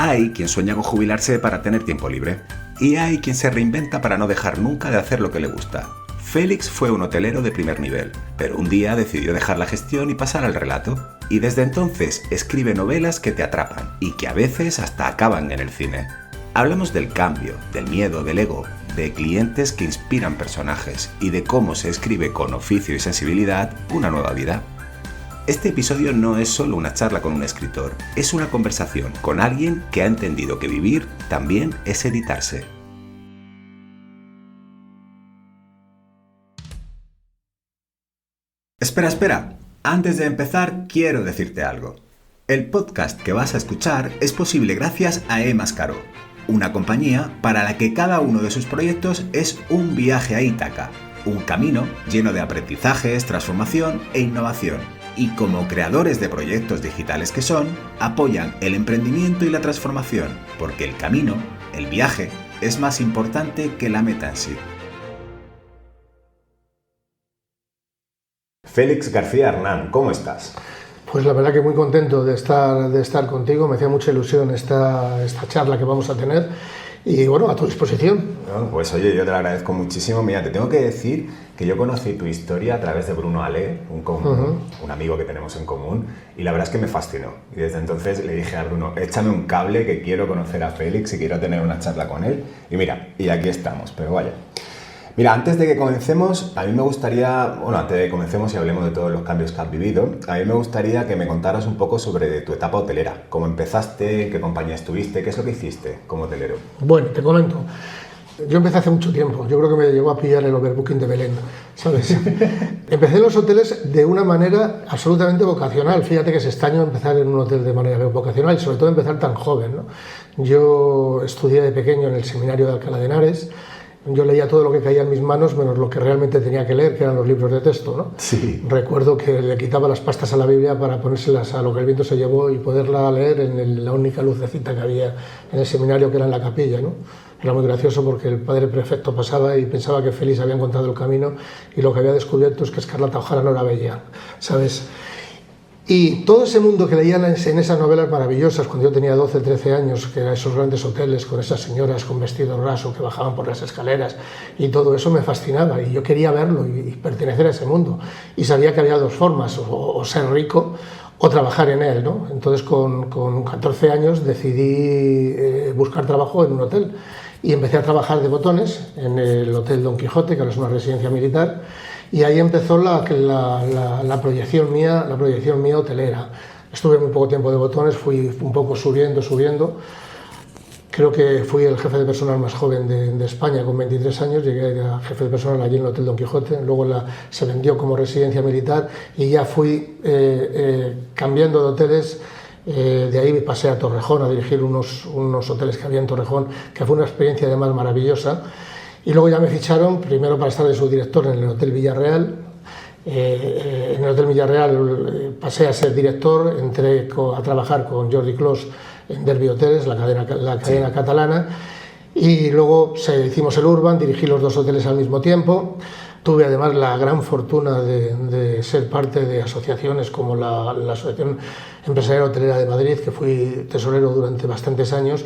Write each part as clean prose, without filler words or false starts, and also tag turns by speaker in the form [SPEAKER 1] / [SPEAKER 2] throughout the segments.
[SPEAKER 1] Hay quien sueña con jubilarse para tener tiempo libre. Y hay quien se reinventa para no dejar nunca de hacer lo que le gusta. Félix fue un hotelero de primer nivel, pero un día decidió dejar la gestión y pasar al relato. Y desde entonces escribe novelas que te atrapan y que a veces hasta acaban en el cine. Hablamos del cambio, del miedo, del ego, de clientes que inspiran personajes y de cómo se escribe con oficio y sensibilidad una nueva vida. Este episodio no es solo una charla con un escritor, es una conversación con alguien que ha entendido que vivir también es editarse. Espera. Antes de empezar, quiero decirte algo. El podcast que vas a escuchar es posible gracias a eMascaro, una compañía para la que cada uno de sus proyectos es un viaje a Ítaca, un camino lleno de aprendizajes, transformación e innovación. Y como creadores de proyectos digitales que son, apoyan el emprendimiento y la transformación, porque el camino, el viaje, es más importante que la meta en sí. Félix García Hernán, ¿cómo estás?
[SPEAKER 2] Pues la verdad que muy contento de estar contigo, me hacía mucha ilusión esta charla que vamos a tener y bueno, a tu disposición.
[SPEAKER 1] No, pues oye, yo te lo agradezco muchísimo. Mira, te tengo que decir que yo conocí tu historia a través de Bruno Ale, un amigo que tenemos en común, y la verdad es que me fascinó. Y desde entonces le dije a Bruno, échame un cable que quiero conocer a Félix y quiero tener una charla con él. Y mira, y aquí estamos, pero vaya. Mira, antes de que comencemos, a mí me gustaría, antes de que comencemos y hablemos de todos los cambios que has vivido, a mí me gustaría que me contaras un poco sobre tu etapa hotelera. ¿Cómo empezaste? ¿En qué compañía estuviste? ¿Qué es lo que hiciste como hotelero?
[SPEAKER 2] Bueno, te comento. Yo empecé hace mucho tiempo, yo creo que me llegó a pillar el overbooking de Belén, ¿sabes? Empecé en los hoteles de una manera absolutamente vocacional. Fíjate que es extraño empezar en un hotel de manera vocacional y sobre todo empezar tan joven, ¿no? Yo estudié de pequeño en el seminario de Alcalá de Henares. Yo leía todo lo que caía en mis manos, menos lo que realmente tenía que leer, que eran los libros de texto, ¿no?
[SPEAKER 1] Sí.
[SPEAKER 2] Recuerdo que le quitaba las pastas a la Biblia para ponérselas a lo que el viento se llevó y poderla leer en la única lucecita que había en el seminario, que era en la capilla, ¿no? Era muy gracioso porque el padre prefecto pasaba y pensaba que Félix había encontrado el camino y lo que había descubierto es que Escarlata O'Hara no era bella, ¿sabes? Y todo ese mundo que leían en esas novelas maravillosas cuando yo tenía 12, 13 años, que eran esos grandes hoteles con esas señoras con vestido raso que bajaban por las escaleras y todo eso me fascinaba y yo quería verlo y pertenecer a ese mundo. Y sabía que había dos formas, o ser rico o trabajar en él, ¿no? Entonces con 14 años decidí buscar trabajo en un hotel y empecé a trabajar de botones en el Hotel Don Quijote, que ahora es una residencia militar. Y ahí empezó la proyección mía hotelera. Estuve muy poco tiempo de botones, fui un poco subiendo. Creo que fui el jefe de personal más joven de España, con 23 años, llegué a jefe de personal allí en el Hotel Don Quijote, luego se vendió como residencia militar y ya fui cambiando de hoteles. De ahí pasé a Torrejón a dirigir unos hoteles que había en Torrejón, que fue una experiencia además maravillosa. Y luego ya me ficharon, primero para estar de subdirector en el Hotel Villarreal. En el Hotel Villarreal pasé a ser director, entré a trabajar con Jordi Clos en Derby Hoteles, la cadena catalana, y luego hicimos el Urban, dirigí los dos hoteles al mismo tiempo. Tuve además la gran fortuna de ser parte de asociaciones como la Asociación Empresarial Hotelera de Madrid, que fui tesorero durante bastantes años,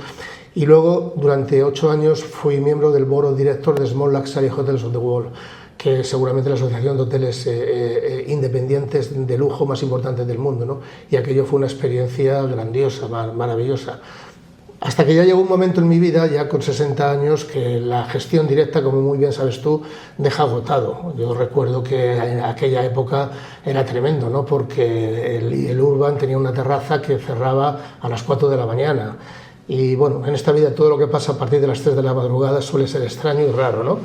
[SPEAKER 2] y luego durante 8 años fui miembro del Board of Directors de Small Luxury Hotels of the World, que es seguramente la asociación de hoteles independientes de lujo más importante del mundo, ¿no? Y aquello fue una experiencia grandiosa, maravillosa. Hasta que ya llegó un momento en mi vida, ya con 60 años, que la gestión directa, como muy bien sabes tú, deja agotado. Yo recuerdo que en aquella época era tremendo, ¿no? Porque el Urban tenía una terraza que cerraba a las 4 de la mañana. Y bueno, en esta vida todo lo que pasa a partir de las 3 de la madrugada suele ser extraño y raro, ¿no?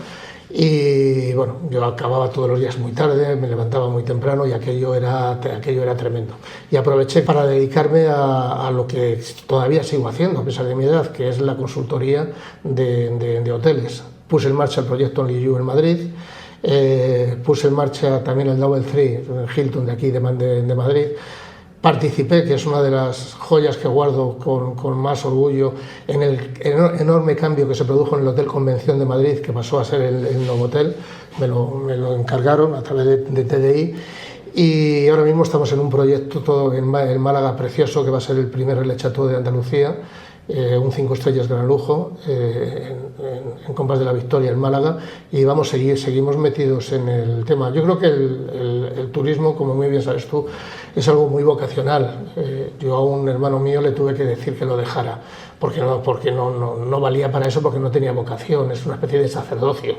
[SPEAKER 2] Y bueno, yo acababa todos los días muy tarde, me levantaba muy temprano y aquello era tremendo. Y aproveché para dedicarme a lo que todavía sigo haciendo, a pesar de mi edad, que es la consultoría de hoteles. Puse en marcha el proyecto Only You en Madrid, puse en marcha también el Double Tree en Hilton de aquí de Madrid. Participé, que es una de las joyas que guardo con más orgullo, en el enorme cambio que se produjo en el Hotel Convención de Madrid, que pasó a ser el Novotel. Me lo encargaron a través de TDI y ahora mismo estamos en un proyecto todo en Málaga precioso, que va a ser el primer Le Château de Andalucía, un 5 estrellas gran lujo, en Compás de la Victoria, en Málaga, y seguimos metidos en el tema. Yo creo que el turismo, como muy bien sabes tú, es algo muy vocacional. Yo a un hermano mío le tuve que decir que lo dejara, porque no valía para eso, porque no tenía vocación. Es una especie de sacerdocio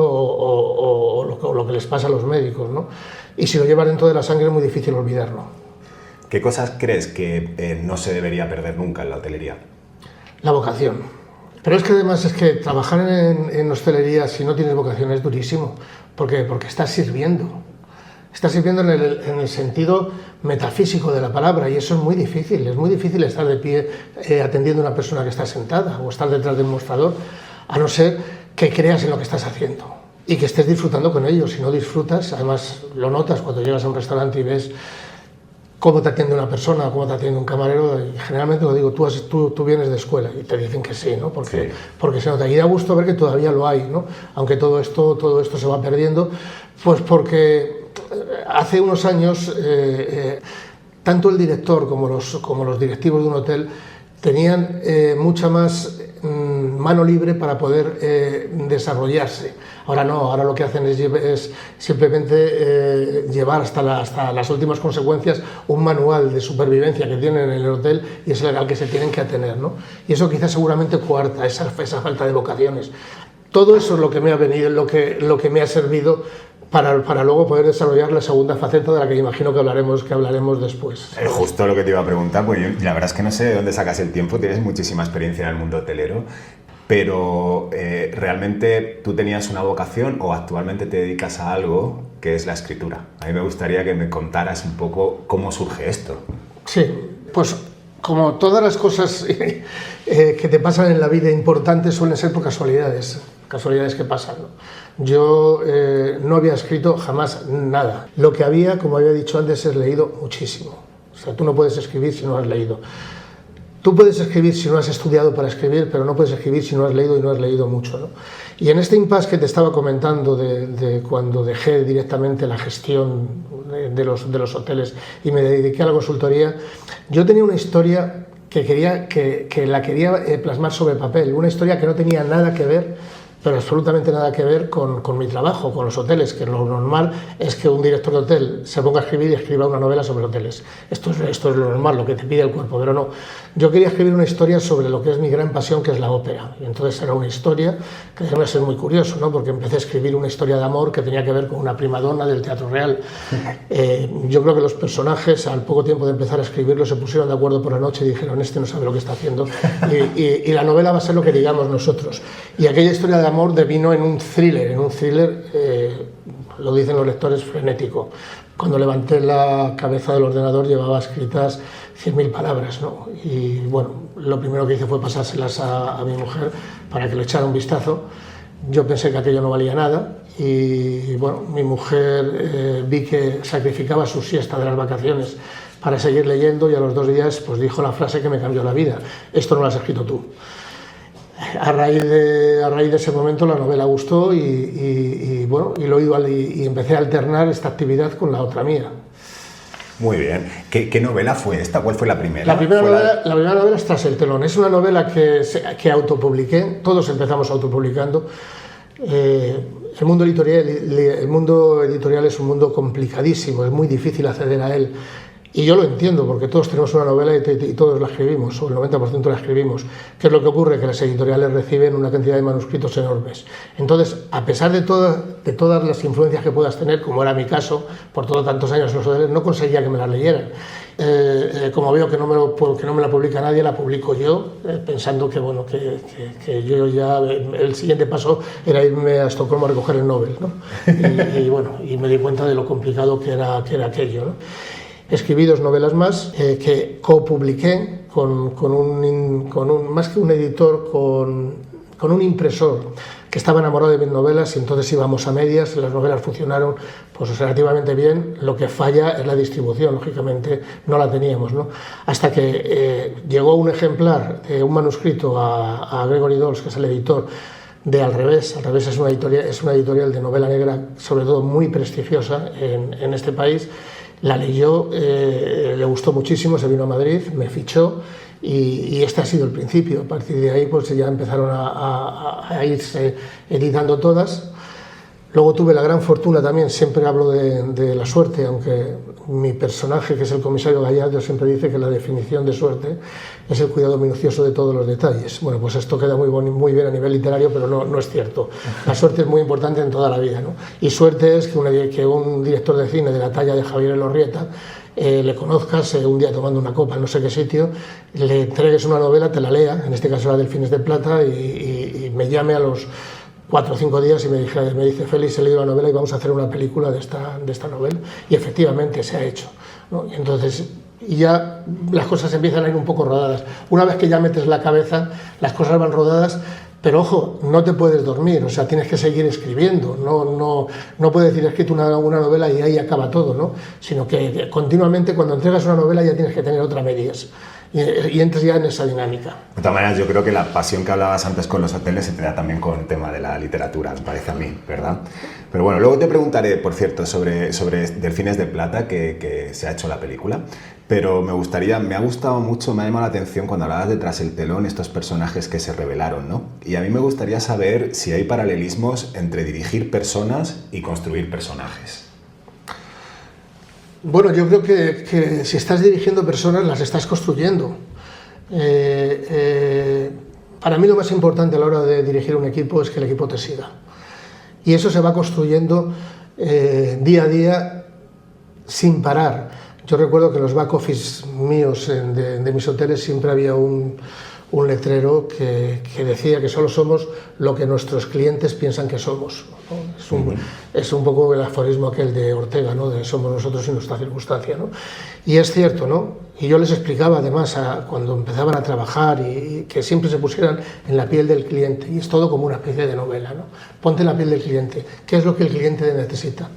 [SPEAKER 2] o lo que les pasa a los médicos, ¿no? Y si lo lleva dentro de la sangre es muy difícil olvidarlo.
[SPEAKER 1] ¿Qué cosas crees que no se debería perder nunca en la hotelería?
[SPEAKER 2] La vocación. Pero es que además es que trabajar en hostelería si no tienes vocación es durísimo, porque estás sirviendo. Estás sirviendo en el sentido metafísico de la palabra, y eso es muy difícil estar de pie atendiendo a una persona que está sentada o estar detrás de un mostrador, a no ser que creas en lo que estás haciendo y que estés disfrutando con ello. Si no disfrutas, además lo notas cuando llegas a un restaurante y ves cómo te atiende una persona, cómo te atiende un camarero, y generalmente lo digo, tú vienes de escuela y te dicen que sí, ¿no? Porque se nota. Y da gusto ver que todavía lo hay, ¿no? Aunque todo esto se va perdiendo, pues porque hace unos años tanto el director como los directivos de un hotel tenían mucha más mano libre para poder desarrollarse. Ahora no, ahora lo que hacen es simplemente llevar hasta las últimas consecuencias un manual de supervivencia que tienen en el hotel, y es al que se tienen que atener, ¿no? Y eso quizás seguramente coarta esa falta de vocaciones. Todo eso es lo que me ha venido, lo que me ha servido para luego poder desarrollar la segunda faceta de la que imagino que hablaremos después.
[SPEAKER 1] Es justo lo que te iba a preguntar, pues yo, la verdad es que no sé de dónde sacas el tiempo, tienes muchísima experiencia en el mundo hotelero, pero ¿realmente tú tenías una vocación o actualmente te dedicas a algo que es la escritura? A mí me gustaría que me contaras un poco cómo surge esto.
[SPEAKER 2] Sí, pues como todas las cosas que te pasan en la vida importantes suelen ser por casualidades que pasan, ¿no? Yo no había escrito jamás nada. Lo que había, como había dicho antes, es leído muchísimo. O sea, tú no puedes escribir si no has leído. Tú puedes escribir si no has estudiado para escribir, pero no puedes escribir si no has leído, y no has leído mucho, ¿no? Y en este impasse que te estaba comentando de cuando dejé directamente la gestión de los hoteles y me dediqué a la consultoría, yo tenía una historia que la quería plasmar sobre papel, una historia que no tenía nada que ver, pero absolutamente nada que ver con mi trabajo, con los hoteles, que lo normal es que un director de hotel se ponga a escribir y escriba una novela sobre hoteles. Esto es lo normal, lo que te pide el cuerpo, pero no. Yo quería escribir una historia sobre lo que es mi gran pasión, que es la ópera. Y entonces era una historia que debe ser muy curioso, ¿no? Porque empecé a escribir una historia de amor que tenía que ver con una primadonna del Teatro Real. Yo creo que los personajes, al poco tiempo de empezar a escribirlo, se pusieron de acuerdo por la noche y dijeron, este no sabe lo que está haciendo, y la novela va a ser lo que digamos nosotros. Y aquella historia de amor devino en un thriller, lo dicen los lectores, frenético. Cuando levanté la cabeza del ordenador llevaba escritas 100.000 palabras, ¿no? Y bueno, lo primero que hice fue pasárselas a mi mujer para que le echara un vistazo. Yo pensé que aquello no valía nada y bueno, mi mujer vi que sacrificaba su siesta de las vacaciones para seguir leyendo, y a los 2 días pues dijo la frase que me cambió la vida: esto no lo has escrito tú. A raíz de ese momento la novela gustó y empecé a alternar esta actividad con la otra mía.
[SPEAKER 1] Muy bien. ¿Qué novela fue esta? ¿Cuál fue la primera?
[SPEAKER 2] La primera novela es Tras el telón. Es una novela que autopubliqué. Todos empezamos autopublicando. El mundo editorial es un mundo complicadísimo, es muy difícil acceder a él. Y yo lo entiendo, porque todos tenemos una novela y todos la escribimos, o el 90% la escribimos. ¿Qué es lo que ocurre? Que las editoriales reciben una cantidad de manuscritos enormes. Entonces, a pesar de todas las influencias que puedas tener, como era mi caso, por todos tantos años en los hoteles, no conseguía que me las leyeran. Como veo que no me la publica nadie, la publico yo, pensando que yo ya, el siguiente paso era irme a Estocolmo a recoger el Nobel, ¿no? Y me di cuenta de lo complicado que era aquello, ¿no? Escribí 2 novelas más que copubliqué más que un editor, con un impresor que estaba enamorado de mis novelas, y entonces íbamos a medias. Las novelas funcionaron pues relativamente bien. Lo que falla es la distribución, lógicamente no la teníamos, ¿no? Hasta que llegó un ejemplar, un manuscrito a Gregory Dolls, que es el editor de Al Revés. Al Revés es una editorial de novela negra, sobre todo muy prestigiosa en este país. la leyó, le gustó muchísimo, se vino a Madrid, me fichó y este ha sido el principio. A partir de ahí pues ya empezaron a irse editando todas. Luego tuve la gran fortuna también, siempre hablo de la suerte, aunque mi personaje, que es el comisario Gallardo, siempre dice que la definición de suerte es el cuidado minucioso de todos los detalles. Bueno, pues esto queda muy bien a nivel literario, pero no es cierto. La suerte es muy importante en toda la vida, ¿no? Y suerte es que un director de cine de la talla de Javier Elorrieta le conozcas un día tomando una copa en no sé qué sitio, le entregues una novela, te la lea, en este caso la Delfines de Plata, y me llame a los 4 o 5 días y me dice: Félix, he leído la novela y vamos a hacer una película de esta novela, y efectivamente se ha hecho, ¿no? Y entonces ya las cosas empiezan a ir un poco rodadas. Una vez que ya metes la cabeza, las cosas van rodadas, pero ojo, no te puedes dormir, o sea, tienes que seguir escribiendo, no puedes decir: he escrito una novela y ahí acaba todo, ¿no? Sino que continuamente, cuando entregas una novela, ya tienes que tener otra medias. Y entras ya en esa dinámica.
[SPEAKER 1] De todas maneras, yo creo que la pasión que hablabas antes con los hoteles se te da también con el tema de la literatura, me parece a mí, ¿verdad? Pero bueno, luego te preguntaré, por cierto, sobre Delfines de Plata, que se ha hecho la película, pero me ha gustado mucho, me ha llamado la atención cuando hablabas de Tras el telón, estos personajes que se revelaron, ¿no? Y a mí me gustaría saber si hay paralelismos entre dirigir personas y construir personajes.
[SPEAKER 2] Bueno, yo creo que si estás dirigiendo personas, las estás construyendo. Para mí lo más importante a la hora de dirigir un equipo es que el equipo te siga. Y eso se va construyendo día a día sin parar. Yo recuerdo que en los back office míos de mis hoteles siempre había un letrero que decía que solo somos lo que nuestros clientes piensan que somos, ¿no? Es un poco el aforismo aquel de Ortega, ¿no? De somos nosotros y nuestra circunstancia, ¿no? Y es cierto, ¿no? Y yo les explicaba además cuando empezaban a trabajar y que siempre se pusieran en la piel del cliente, y es todo como una especie de novela, ¿no? Ponte en la piel del cliente, ¿qué es lo que el cliente necesita?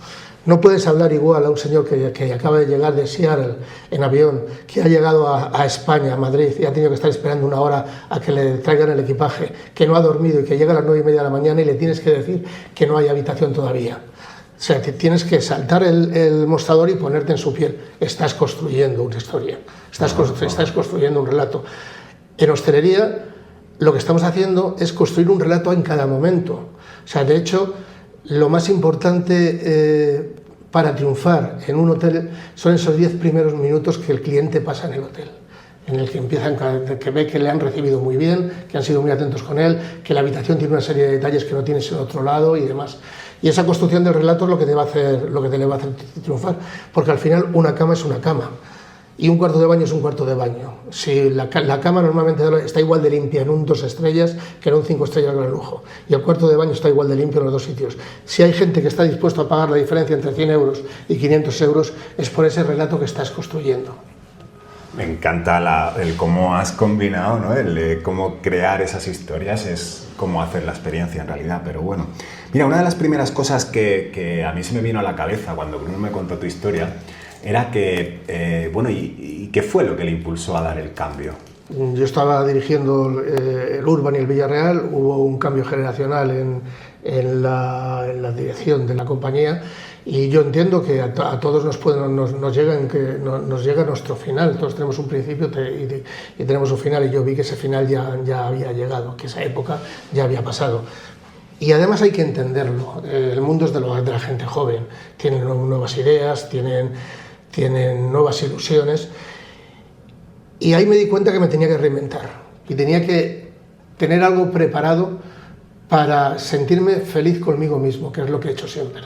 [SPEAKER 2] No puedes hablar igual a un señor que acaba de llegar de Seattle en avión, que ha llegado a España, a Madrid, y ha tenido que estar esperando una hora a que le traigan el equipaje, que no ha dormido y que llega a las 9:30 de la mañana y le tienes que decir que no hay habitación todavía. O sea, te tienes que saltar el mostrador y ponerte en su piel. Estás construyendo una historia, estás construyendo un relato. En hostelería lo que estamos haciendo es construir un relato en cada momento. O sea, de hecho, lo más importante para triunfar en un hotel son esos 10 primeros minutos que el cliente pasa en el hotel, en el que empiezan, que ve que le han recibido muy bien, que han sido muy atentos con él, que la habitación tiene una serie de detalles que no tienes en otro lado y demás. Y esa construcción del relato es lo que te va a hacer triunfar, porque al final una cama es una cama. Y un cuarto de baño es un cuarto de baño. Si la cama normalmente está igual de limpia en un 2 estrellas que en un 5 estrellas gran lujo, y el cuarto de baño está igual de limpio en los dos sitios. Si hay gente que está dispuesta a pagar la diferencia entre 100 euros y 500 euros, es por ese relato que estás construyendo.
[SPEAKER 1] Me encanta el cómo has combinado, ¿no? Cómo crear esas historias, es cómo hacer la experiencia en realidad, pero bueno. Mira, una de las primeras cosas que a mí se me vino a la cabeza cuando Bruno me contó tu historia era que, bueno, ¿y qué fue lo que le impulsó a dar el cambio?
[SPEAKER 2] Yo estaba dirigiendo el Urban y el Villarreal, hubo un cambio generacional en la dirección de la compañía, y yo entiendo que a todos nos llega nuestro final. Todos tenemos un principio y tenemos un final, y yo vi que ese final ya había llegado, que esa época ya había pasado. Y además hay que entenderlo, el mundo es de la gente joven, tienen nuevas ideas, tienen nuevas ilusiones, y ahí me di cuenta que me tenía que reinventar y tenía que tener algo preparado para sentirme feliz conmigo mismo, que es lo que he hecho siempre,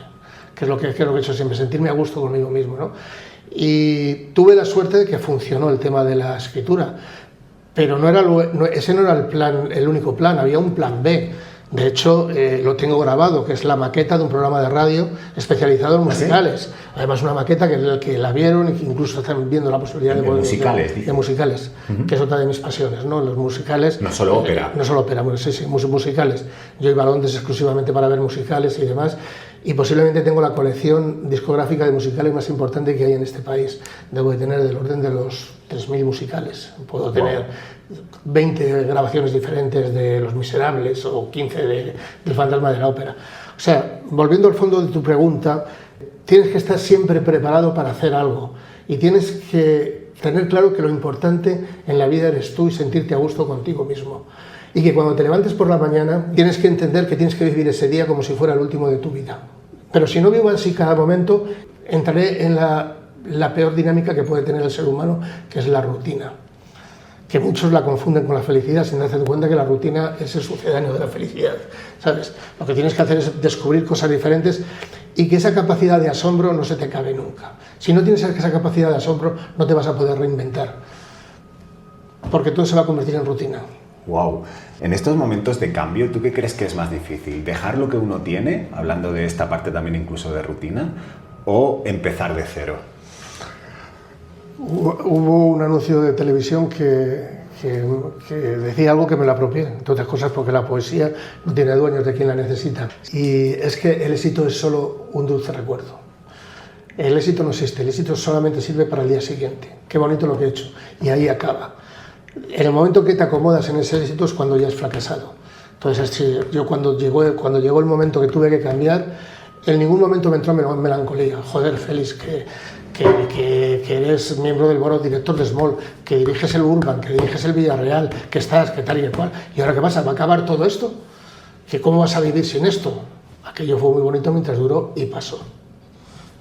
[SPEAKER 2] sentirme a gusto conmigo mismo, ¿no? Y tuve la suerte de que funcionó el tema de la escritura, pero ese no era el único plan, había un plan B. De hecho, lo tengo grabado, que es la maqueta de un programa de radio especializado en musicales. ¿Sí? Además, una maqueta que la vieron y que incluso están viendo la posibilidad de musicales, que es otra de mis pasiones, ¿no? Los musicales.
[SPEAKER 1] No solo ópera.
[SPEAKER 2] No solo ópera, bueno, sí, musicales. Yo iba a Londres exclusivamente para ver musicales y demás. y posiblemente tengo la colección discográfica de musicales más importante que hay en este país. Debo de tener del orden de los 3.000 musicales. Puedo tener 20 grabaciones diferentes de Los Miserables o 15 del Fantasma de la Ópera. O sea, volviendo al fondo de tu pregunta, tienes que estar siempre preparado para hacer algo y tienes que tener claro que lo importante en la vida eres tú y sentirte a gusto contigo mismo. Y que cuando te levantes por la mañana tienes que entender que tienes que vivir ese día como si fuera el último de tu vida. Pero si no vivo así cada momento, entraré en la peor dinámica que puede tener el ser humano, que es la rutina. Que muchos la confunden con la felicidad sin darse cuenta que la rutina es el sucedáneo de la felicidad, ¿sabes? Lo que tienes que hacer es descubrir cosas diferentes y que esa capacidad de asombro no se te acabe nunca. Si no tienes esa capacidad de asombro, no te vas a poder reinventar, porque todo se va a convertir en rutina.
[SPEAKER 1] Wow. En estos momentos de cambio, ¿tú qué crees que es más difícil? ¿Dejar lo que uno tiene, hablando de esta parte también incluso de rutina, o empezar de cero?
[SPEAKER 2] Hubo un anuncio de televisión que decía algo que me lo apropié, entre otras cosas porque la poesía no tiene dueños de quien la necesita. Y es que el éxito es solo un dulce recuerdo. El éxito no existe, el éxito solamente sirve para el día siguiente. Qué bonito lo que he hecho. Y ahí acaba. En el momento que te acomodas en ese éxito es cuando ya has fracasado. Entonces, yo cuando llegó el momento que tuve que cambiar, en ningún momento me entró melancolía. Joder, Félix, que eres miembro del board director de Small, que diriges el Urban, que diriges el Villarreal, que estás, que tal y que cual. ¿Y ahora qué pasa? ¿Va a acabar todo esto? ¿Que cómo vas a vivir sin esto? Aquello fue muy bonito mientras duró y pasó.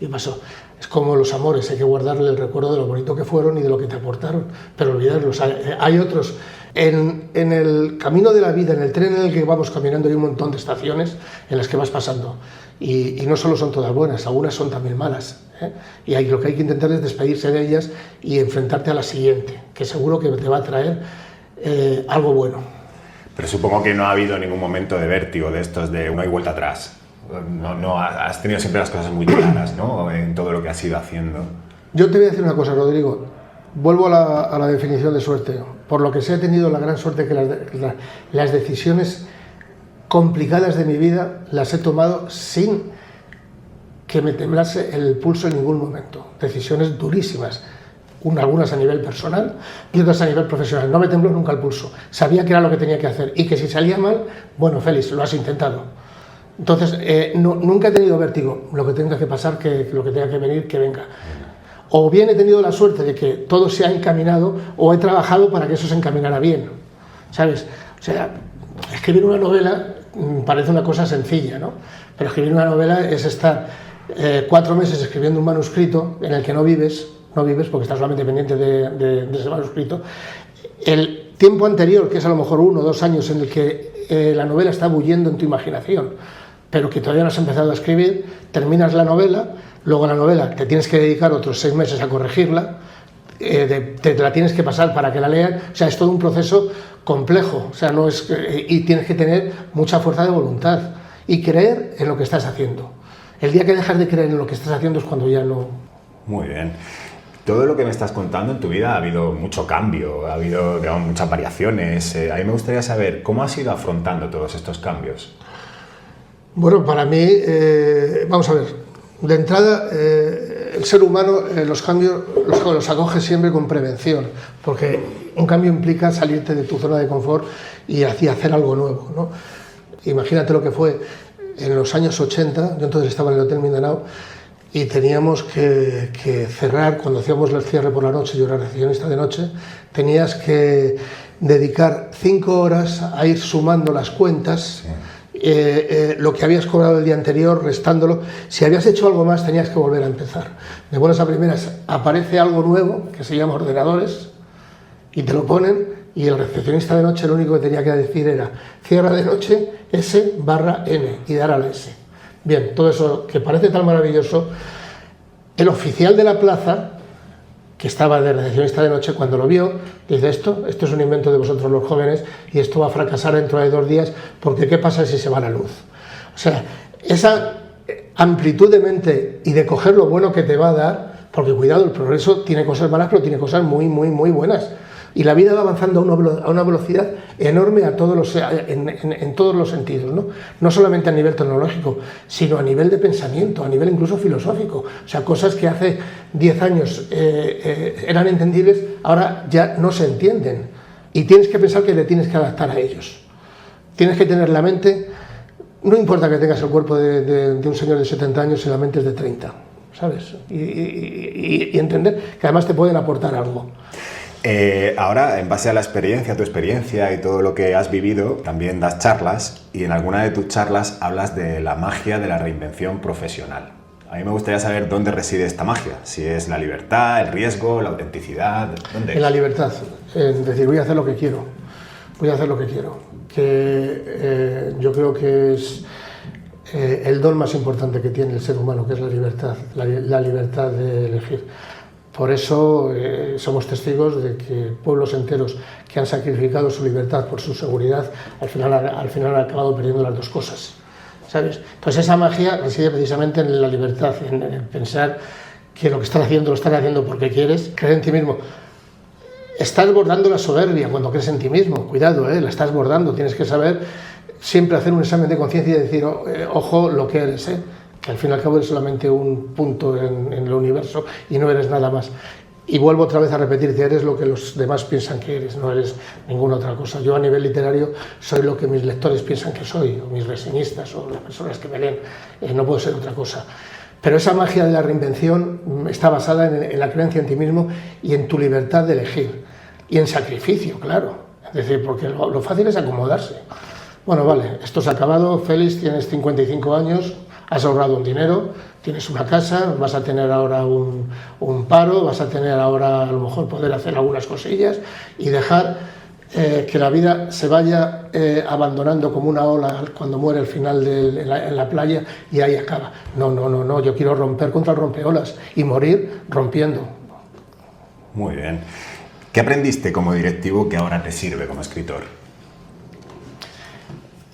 [SPEAKER 2] Y pasó. Es como los amores, hay que guardarle el recuerdo de lo bonito que fueron y de lo que te aportaron, pero olvidarlos. Hay otros. En el camino de la vida, en el tren en el que vamos caminando, hay un montón de estaciones en las que vas pasando. Y no solo son todas buenas, algunas son también malas, ¿eh? Y lo que hay que intentar es despedirse de ellas y enfrentarte a la siguiente, que seguro que te va a traer algo bueno.
[SPEAKER 1] Pero supongo que no ha habido ningún momento de vértigo de estos de no hay vuelta atrás. No has tenido siempre las cosas muy claras, ¿no? En todo lo que has ido haciendo.
[SPEAKER 2] Yo te voy a decir una cosa, Rodrigo. Vuelvo a la definición de suerte. Por lo que sé, he tenido la gran suerte que las decisiones complicadas de mi vida las he tomado sin que me temblase el pulso en ningún momento. Decisiones durísimas, algunas a nivel personal y otras a nivel profesional. No me tembló nunca el pulso. Sabía que era lo que tenía que hacer y que si salía mal, bueno, Félix, lo has intentado. Entonces, nunca he tenido vértigo. Lo que tenga que pasar, que lo que tenga que venir, que venga. O bien he tenido la suerte de que todo se ha encaminado, o he trabajado para que eso se encaminara bien, ¿sabes? O sea, escribir una novela parece una cosa sencilla, ¿no? Pero escribir una novela es estar 4 meses escribiendo un manuscrito en el que no vives porque estás solamente pendiente de ese manuscrito. El tiempo anterior, que es a lo mejor 1 o 2 años en el que la novela está bullendo en tu imaginación, pero que todavía no has empezado a escribir, terminas la novela, luego la novela te tienes que dedicar otros 6 meses a corregirla, te la tienes que pasar para que la lean, o sea, es todo un proceso complejo, o sea, no es, y tienes que tener mucha fuerza de voluntad y creer en lo que estás haciendo. El día que dejas de creer en lo que estás haciendo es cuando ya no...
[SPEAKER 1] Muy bien. Todo lo que me estás contando en tu vida ha habido mucho cambio, ha habido, digamos, muchas variaciones. A mí me gustaría saber cómo has ido afrontando todos estos cambios.
[SPEAKER 2] Bueno, para mí, vamos a ver, de entrada, el ser humano los cambios los acoge siempre con prevención, porque un cambio implica salirte de tu zona de confort y hacer algo nuevo, ¿no? Imagínate lo que fue en los años 80, yo entonces estaba en el Hotel Mindanao, y teníamos que cerrar, cuando hacíamos el cierre por la noche, yo era recepcionista de noche, tenías que dedicar 5 horas a ir sumando las cuentas, sí. Lo que habías cobrado el día anterior, restándolo. Si habías hecho algo más, tenías que volver a empezar. De buenas a primeras aparece algo nuevo, que se llama ordenadores, y te lo ponen, y el recepcionista de noche lo único que tenía que decir era cierra de noche S/N y dar a la S. Bien, todo eso que parece tan maravilloso, el oficial de la plaza, que estaba de recepcionista de noche, cuando lo vio, dice esto es un invento de vosotros los jóvenes y esto va a fracasar dentro de 2 días porque ¿qué pasa si se va la luz? O sea, esa amplitud de mente y de coger lo bueno que te va a dar, porque cuidado, el progreso tiene cosas malas, pero tiene cosas muy, muy, muy buenas. Y la vida va avanzando a una velocidad enorme en todos los sentidos, ¿no? No solamente a nivel tecnológico, sino a nivel de pensamiento, a nivel incluso filosófico. O sea, cosas que hace 10 años eran entendibles, ahora ya no se entienden. Y tienes que pensar que te tienes que adaptar a ellos. Tienes que tener la mente, no importa que tengas el cuerpo de un señor de 70 años y la mente es de 30, ¿sabes? Y entender que además te pueden aportar algo.
[SPEAKER 1] Ahora, en base a la experiencia, tu experiencia y todo lo que has vivido, también das charlas y en alguna de tus charlas hablas de la magia de la reinvención profesional. A mí me gustaría saber dónde reside esta magia, si es la libertad, el riesgo, la autenticidad, ¿dónde es?
[SPEAKER 2] En la libertad, es decir, voy a hacer lo que quiero, que yo creo que es el don más importante que tiene el ser humano, que es la libertad, la libertad de elegir. Por eso somos testigos de que pueblos enteros que han sacrificado su libertad por su seguridad, al final han acabado perdiendo las dos cosas, ¿sabes? Entonces esa magia reside precisamente en la libertad, en pensar que lo que estás haciendo lo estás haciendo porque quieres, creer en ti mismo. Estás bordando la soberbia cuando crees en ti mismo, cuidado, la estás bordando, tienes que saber siempre hacer un examen de conciencia y decir, ojo lo que eres, que al fin y al cabo eres solamente un punto en el universo y no eres nada más. Y vuelvo otra vez a repetir que eres lo que los demás piensan que eres, no eres ninguna otra cosa. Yo a nivel literario soy lo que mis lectores piensan que soy, o mis reseñistas, o las personas que me leen, no puedo ser otra cosa. Pero esa magia de la reinvención está basada en la creencia en ti mismo y en tu libertad de elegir. Y en sacrificio, claro. Es decir, porque lo fácil es acomodarse. Bueno, vale, esto se ha acabado, Félix, tienes 55 años, has ahorrado un dinero, tienes una casa, vas a tener ahora un paro, vas a tener ahora a lo mejor poder hacer algunas cosillas y dejar que la vida se vaya abandonando como una ola cuando muere al final en la playa y ahí acaba. No, yo quiero romper contra el rompeolas y morir rompiendo.
[SPEAKER 1] Muy bien. ¿Qué aprendiste como directivo que ahora te sirve como escritor?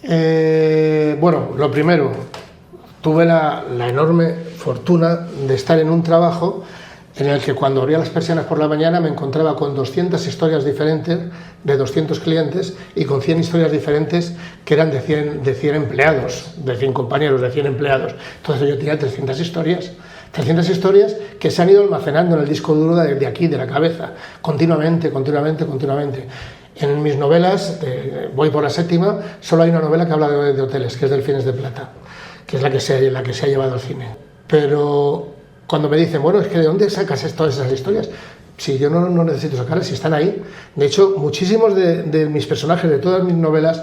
[SPEAKER 2] Bueno, lo primero, tuve la enorme fortuna de estar en un trabajo en el que cuando abría las persianas por la mañana me encontraba con 200 historias diferentes de 200 clientes y con 100 historias diferentes que eran de 100 empleados, de 100 compañeros, de 100 empleados. Entonces yo tenía 300 historias que se han ido almacenando en el disco duro de aquí, de la cabeza, continuamente. En mis novelas, voy por la 7ª, solo hay una novela que habla de hoteles, que es Delfines de Plata, que es la que se ha llevado al cine. Pero cuando me dicen, bueno, es que ¿de dónde sacas todas esas historias? Si yo no necesito sacarlas, si están ahí. De hecho, muchísimos de mis personajes, de todas mis novelas,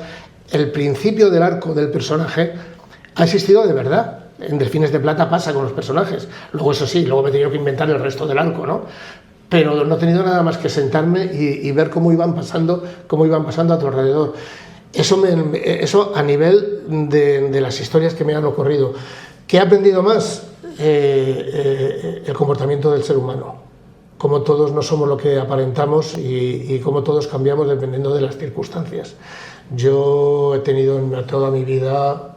[SPEAKER 2] el principio del arco del personaje ha existido de verdad. En Delfines de Plata pasa con los personajes. Luego, eso sí, luego me he tenido que inventar el resto del arco, ¿no? Pero no he tenido nada más que sentarme y ver cómo iban pasando a tu alrededor. Eso a nivel de las historias que me han ocurrido. ¿Qué he aprendido más? El comportamiento del ser humano. Como todos no somos lo que aparentamos y cómo todos cambiamos dependiendo de las circunstancias. Yo he tenido en toda mi vida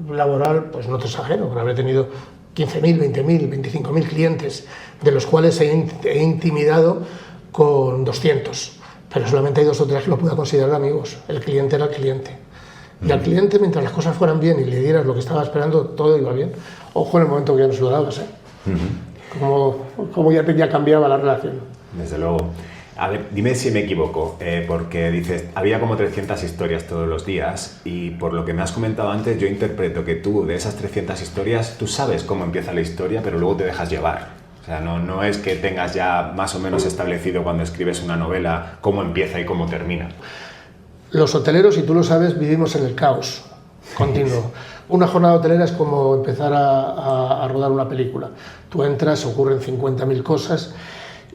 [SPEAKER 2] laboral, pues no te exagero, pero habré tenido 15.000, 20.000, 25.000 clientes, de los cuales he intimidado con 200, pero solamente hay 2 o 3 que lo pueda considerar amigos. El cliente era el cliente. Y al cliente, mientras las cosas fueran bien y le dieras lo que estaba esperando, todo iba bien. Ojo en el momento que ya no se lo dabas, como ya cambiaba la relación.
[SPEAKER 1] Desde luego. A ver, dime si me equivoco, porque dices, había como 300 historias todos los días y por lo que me has comentado antes, yo interpreto que tú, de esas 300 historias, tú sabes cómo empieza la historia, pero luego te dejas llevar. O sea, no es que tengas ya más o menos establecido cuando escribes una novela cómo empieza y cómo termina.
[SPEAKER 2] Los hoteleros, y tú lo sabes, vivimos en el caos continuo. Una jornada hotelera es como empezar a rodar una película. Tú entras, ocurren 50.000 cosas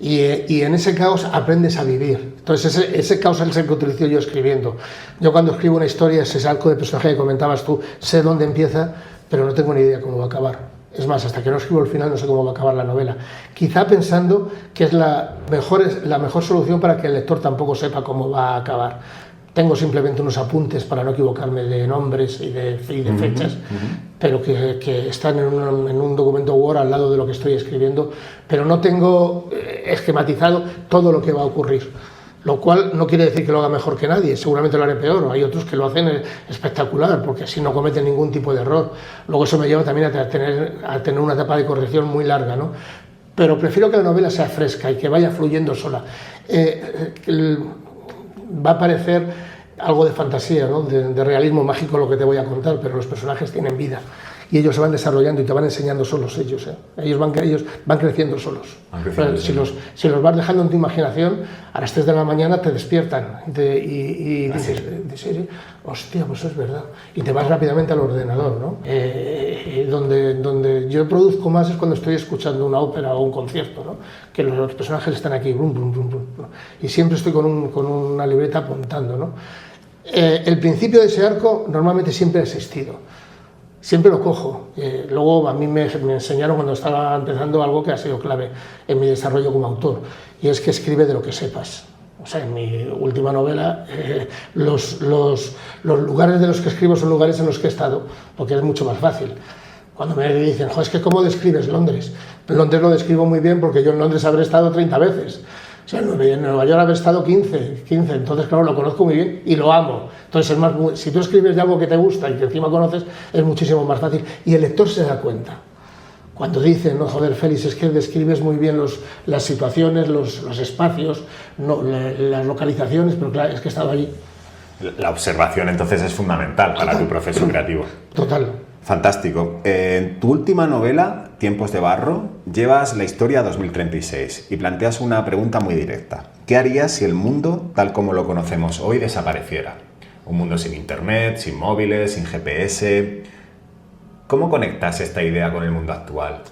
[SPEAKER 2] y en ese caos aprendes a vivir. Entonces ese caos es el que utilizo yo escribiendo. Yo cuando escribo una historia, ese arco de personaje que comentabas tú, sé dónde empieza, pero no tengo ni idea cómo va a acabar. Es más, hasta que no escribo el final no sé cómo va a acabar la novela. Quizá pensando que es la mejor solución para que el lector tampoco sepa cómo va a acabar. Tengo simplemente unos apuntes para no equivocarme de nombres y de fechas, pero que están en un documento Word al lado de lo que estoy escribiendo, pero no tengo esquematizado todo lo que va a ocurrir. Lo cual no quiere decir que lo haga mejor que nadie, seguramente lo haré peor, o hay otros que lo hacen espectacular, porque así no cometen ningún tipo de error. Luego eso me lleva también a tener una etapa de corrección muy larga, ¿no? Pero prefiero que la novela sea fresca y que vaya fluyendo sola. Va a parecer algo de fantasía, ¿no? de realismo mágico lo que te voy a contar, pero los personajes tienen vida. Y ellos se van desarrollando y te van enseñando solos ellos. Ellos van creciendo solos. Si los vas dejando en tu imaginación, a las 3 de la mañana te despiertan y dices, hostia, pues es verdad. Y te vas rápidamente al ordenador, ¿no? Donde yo produzco más es cuando estoy escuchando una ópera o un concierto, ¿no? Que los personajes están aquí, brum, brum, brum, brum, y siempre estoy con una libreta apuntando, ¿no? El principio de ese arco normalmente siempre ha existido. Siempre lo cojo. Luego a mí me enseñaron cuando estaba empezando algo que ha sido clave en mi desarrollo como autor, y es que escribe de lo que sepas. O sea, en mi última novela, los lugares de los que escribo son lugares en los que he estado, porque es mucho más fácil. Cuando me dicen, es que ¿cómo describes Londres? Londres lo describo muy bien porque yo en Londres habré estado 30 veces. O sea, en Nueva York habré estado 15, entonces claro, lo conozco muy bien y lo amo. Entonces si tú escribes de algo que te gusta y que encima conoces, es muchísimo más fácil y el lector se da cuenta. Cuando dicen, no, joder, Félix, es que describes muy bien las situaciones, los espacios, las localizaciones, pero claro, es que he estado allí.
[SPEAKER 1] La observación entonces es fundamental para tu proceso creativo.
[SPEAKER 2] Total.
[SPEAKER 1] Fantástico. En tu última novela, Tiempos de barro, llevas la historia a 2036 y planteas una pregunta muy directa. ¿Qué harías si el mundo, tal como lo conocemos hoy, desapareciera? Un mundo sin internet, sin móviles, sin GPS. ¿Cómo conectas esta idea con el mundo actual?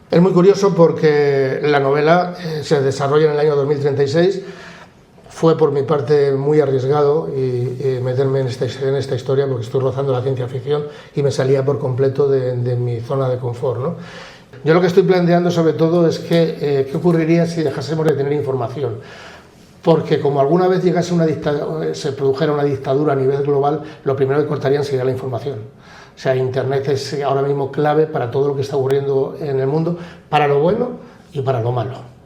[SPEAKER 2] Es muy curioso porque la novela se desarrolla en el año 2036. Fue por mi parte muy arriesgado y meterme en esta historia porque estoy rozando la ciencia ficción y me salía por completo de mi zona de confort, ¿no? Yo lo que estoy planteando sobre todo es qué ocurriría si dejásemos de tener información. Porque como alguna vez se produjera una dictadura a nivel global, lo primero que cortarían sería la información. O sea, Internet es ahora mismo clave para todo lo que está ocurriendo en el mundo, para lo bueno y para lo malo.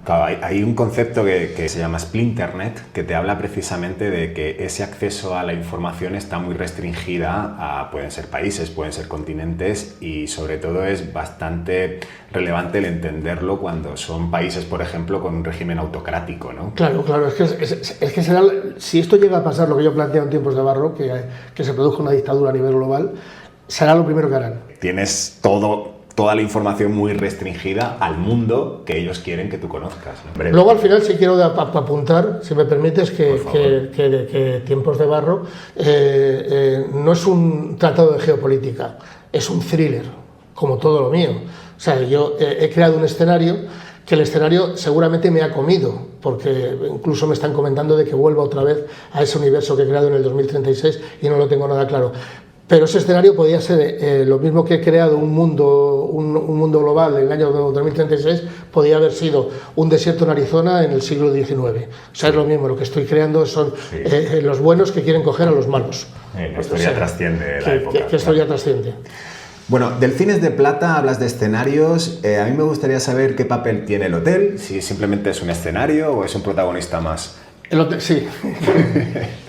[SPEAKER 1] Claro, hay un concepto que se llama Splinternet, que te habla precisamente de que ese acceso a la información está muy restringida pueden ser países, pueden ser continentes, y sobre todo es bastante relevante el entenderlo cuando son países, por ejemplo, con un régimen autocrático, ¿no? Claro,
[SPEAKER 2] es que si esto llega a pasar, lo que yo planteo en Tiempos de barro, que se produjo una dictadura a nivel global, será lo primero que harán.
[SPEAKER 1] Tienes toda la información muy restringida al mundo que ellos quieren que tú conozcas, ¿no?
[SPEAKER 2] Luego al final sí quiero apuntar, si me permites, que Tiempos de barro no es un tratado de geopolítica, es un thriller, como todo lo mío. O sea, yo he creado un escenario que el escenario seguramente me ha comido, porque incluso me están comentando de que vuelva otra vez a ese universo que he creado en el 2036 y no lo tengo nada claro. Pero ese escenario podría ser lo mismo que he creado un mundo global en el año 2036, podría haber sido un desierto en Arizona en el siglo XIX. O sea, es lo mismo, lo que estoy creando son los buenos que quieren coger a los malos.
[SPEAKER 1] La historia trasciende la época.
[SPEAKER 2] ¿Qué historia trasciende?
[SPEAKER 1] Bueno, Delfines de Plata, hablas de escenarios. A mí me gustaría saber qué papel tiene el hotel, si simplemente es un escenario o es un protagonista más.
[SPEAKER 2] El hotel, sí.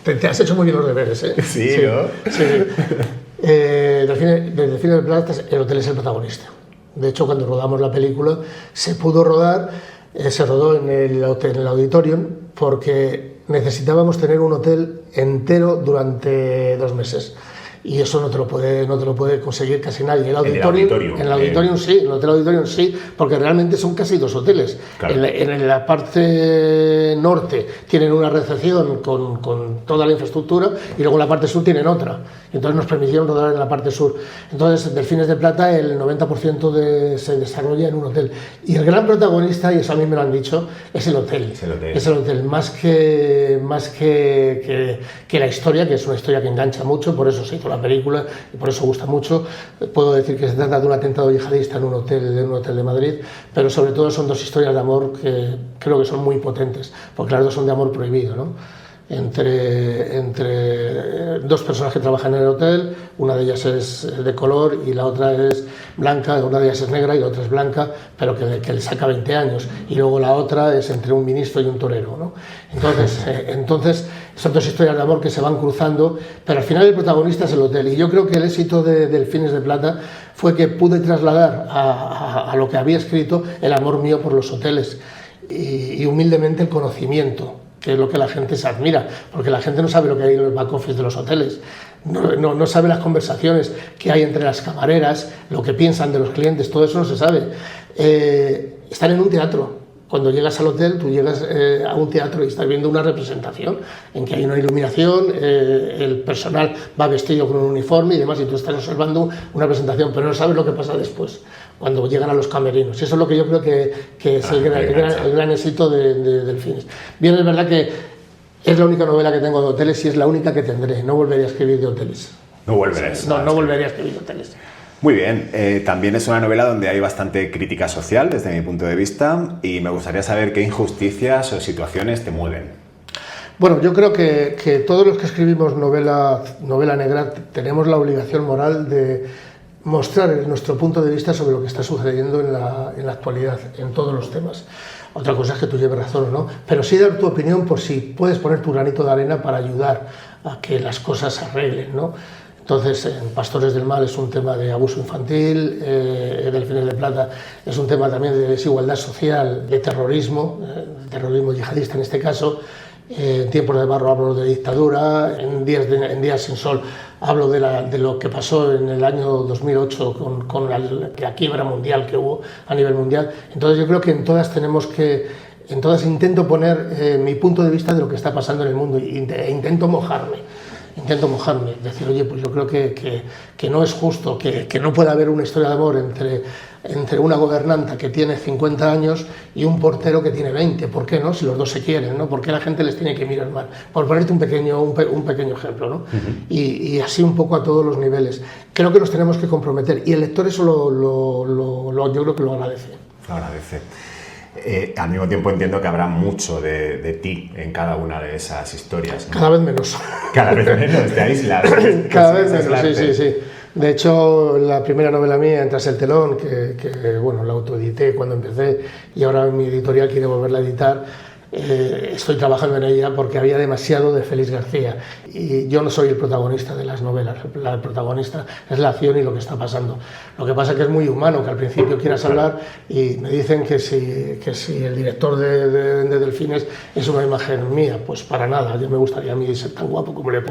[SPEAKER 2] Te has hecho muy bien los deberes, ¿eh?
[SPEAKER 1] Sí, ¿no?
[SPEAKER 2] Sí. Delfines de Plata, el hotel es el protagonista. De hecho, cuando rodamos la película, se rodó en el auditorium, porque necesitábamos tener un hotel entero durante 2 meses. Y eso no te lo puede conseguir casi nadie. En el Auditorium sí, porque realmente son casi 2 hoteles. Claro. En la parte norte tienen una recepción con toda la infraestructura y luego en la parte sur tienen otra. Entonces nos permitieron rodar en la parte sur. Entonces, Delfines de Plata, el 90% se desarrolla en un hotel. Y el gran protagonista, y eso a mí me lo han dicho, es el hotel. Es el hotel. Más que la historia, que es una historia que engancha mucho, por eso se hizo la película y por eso gusta mucho. Puedo decir que se trata de un atentado yihadista en un hotel de Madrid, pero sobre todo son 2 historias de amor que creo que son muy potentes, porque las 2 son de amor prohibido, ¿no? entre dos personas que trabajan en el hotel, una de ellas es de color y la otra es blanca, una de ellas es negra y la otra es blanca, pero que le saca 20 años, y luego la otra es entre un ministro y un torero, ¿no? Entonces son dos historias de amor que se van cruzando, pero al final el protagonista es el hotel, y yo creo que el éxito de Delfines de Plata fue que pude trasladar a lo que había escrito el amor mío por los hoteles y humildemente el conocimiento, que es lo que la gente se admira, porque la gente no sabe lo que hay en los back office de los hoteles, no sabe las conversaciones que hay entre las camareras, lo que piensan de los clientes, todo eso no se sabe. Están en un teatro. Cuando llegas al hotel, tú llegas a un teatro y estás viendo una representación en que hay una iluminación, el personal va vestido con un uniforme y demás, y tú estás observando una presentación, pero no sabes lo que pasa después, cuando llegan a los camerinos. Eso es lo que yo creo que es el gran éxito de Delfines. Bien, es verdad que es la única novela que tengo de hoteles y es la única que tendré. No volveré a escribir de hoteles.
[SPEAKER 1] No volverás.
[SPEAKER 2] No volveré a escribir de hoteles.
[SPEAKER 1] Muy bien, también es una novela donde hay bastante crítica social desde mi punto de vista, y me gustaría saber qué injusticias o situaciones te mueven.
[SPEAKER 2] Bueno, yo creo que todos los que escribimos novela negra tenemos la obligación moral de mostrar nuestro punto de vista sobre lo que está sucediendo en la actualidad, en todos los temas. Otra cosa es que tú lleves razón o no, pero sí dar tu opinión por si puedes poner tu granito de arena para ayudar a que las cosas se arreglen, ¿no? Entonces, en Pastores del Mal es un tema de abuso infantil, Delfines de Plata es un tema también de desigualdad social, de terrorismo yihadista en este caso. En Tiempos de Barro hablo de dictadura, en Días sin Sol hablo de lo que pasó en el año 2008 con la quiebra mundial que hubo a nivel mundial. Entonces yo creo que en todas intento poner mi punto de vista de lo que está pasando en el mundo e intento mojarme, decir, oye, pues yo creo que no es justo, que no pueda haber una historia de amor entre una gobernanta que tiene 50 años y un portero que tiene 20. ¿Por qué no? Si los dos se quieren, ¿no? ¿Por qué la gente les tiene que mirar mal? Por ponerte un pequeño ejemplo, ¿no? Uh-huh. Y así un poco a todos los niveles. Creo que nos tenemos que comprometer y el lector eso yo creo que lo agradece.
[SPEAKER 1] Lo agradece. Al mismo tiempo entiendo que habrá mucho de ti en cada una de esas historias, ¿no?
[SPEAKER 2] Cada vez menos.
[SPEAKER 1] Cada vez menos, te aíslas.
[SPEAKER 2] Cada vez menos, sí. De hecho, la primera novela mía, Tras el telón, que bueno, la autoedité cuando empecé y ahora mi editorial quiere volverla a editar, estoy trabajando en ella porque había demasiado de Félix García y yo no soy el protagonista de las novelas, el protagonista es la acción y lo que está pasando. Lo que pasa es que es muy humano que al principio quieras hablar y me dicen que si el director de Delfines es una imagen mía, pues para nada, yo me gustaría a mí ser tan guapo como le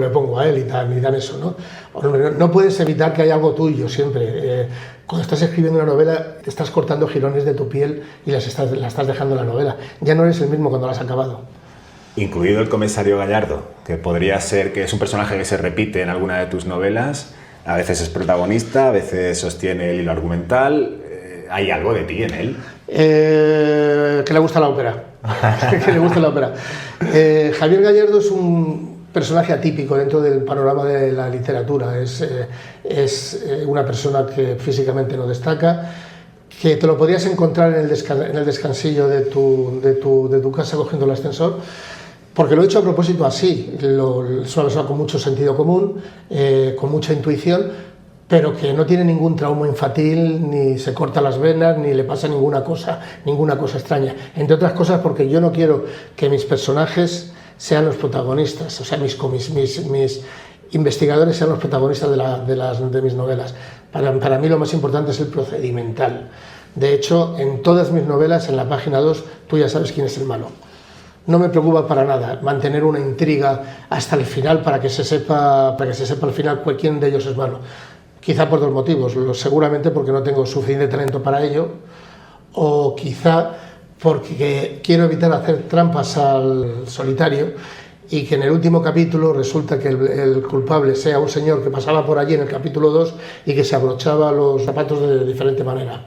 [SPEAKER 2] pongo a él y dan eso, ¿no? No puedes evitar que haya algo tuyo siempre. Cuando estás escribiendo una novela, te estás cortando jirones de tu piel y la estás dejando en la novela. Ya no eres el mismo cuando la has acabado.
[SPEAKER 1] Incluido el comisario Gallardo, que podría ser que es un personaje que se repite en alguna de tus novelas. A veces es protagonista, a veces sostiene el hilo argumental. ¿Hay algo de ti en él?
[SPEAKER 2] Que le gusta la ópera. Javier Gallardo es un personaje atípico dentro del panorama de la literatura. Es una persona que físicamente no destaca, que te lo podrías encontrar en el descansillo de tu casa cogiendo el ascensor, porque lo he hecho a propósito así. Es una persona con mucho sentido común, con mucha intuición, pero que no tiene ningún trauma infantil, ni se corta las venas, ni le pasa ninguna cosa extraña. Entre otras cosas porque yo no quiero que mis personajes sean los protagonistas, o sea, mis investigadores sean los protagonistas de mis novelas. Para mí lo más importante es el procedimental. De hecho, en todas mis novelas, en la página 2, tú ya sabes quién es el malo. No me preocupa para nada mantener una intriga hasta el final para que se sepa al final quién de ellos es malo. Quizá por dos motivos, seguramente porque no tengo suficiente talento para ello, o quizá porque quiero evitar hacer trampas al solitario y que en el último capítulo resulta que el culpable sea un señor que pasaba por allí en el capítulo 2 y que se abrochaba los zapatos de diferente manera.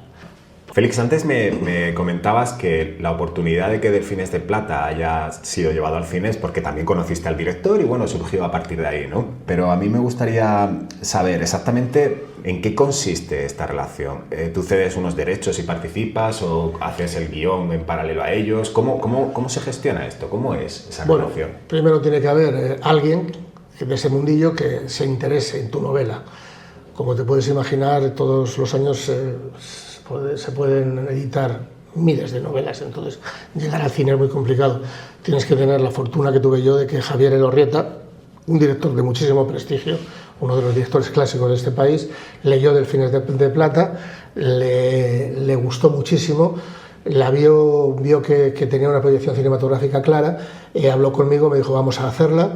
[SPEAKER 1] Félix, antes me comentabas que la oportunidad de que Delfines de Plata haya sido llevado al cine es porque también conociste al director y bueno, surgió a partir de ahí, ¿no? Pero a mí me gustaría saber exactamente en qué consiste esta relación. ¿Tú cedes unos derechos y participas o haces el guión en paralelo a ellos? ¿Cómo se gestiona esto? ¿Cómo es esa relación?
[SPEAKER 2] Primero tiene que haber alguien de ese mundillo que se interese en tu novela. Como te puedes imaginar, todos los años se pueden editar miles de novelas, entonces llegar al cine es muy complicado. Tienes que tener la fortuna que tuve yo de que Javier Elorrieta, un director de muchísimo prestigio, uno de los directores clásicos de este país, leyó Delfines de Plata, le gustó muchísimo, la vio que tenía una proyección cinematográfica clara, habló conmigo, me dijo vamos a hacerla.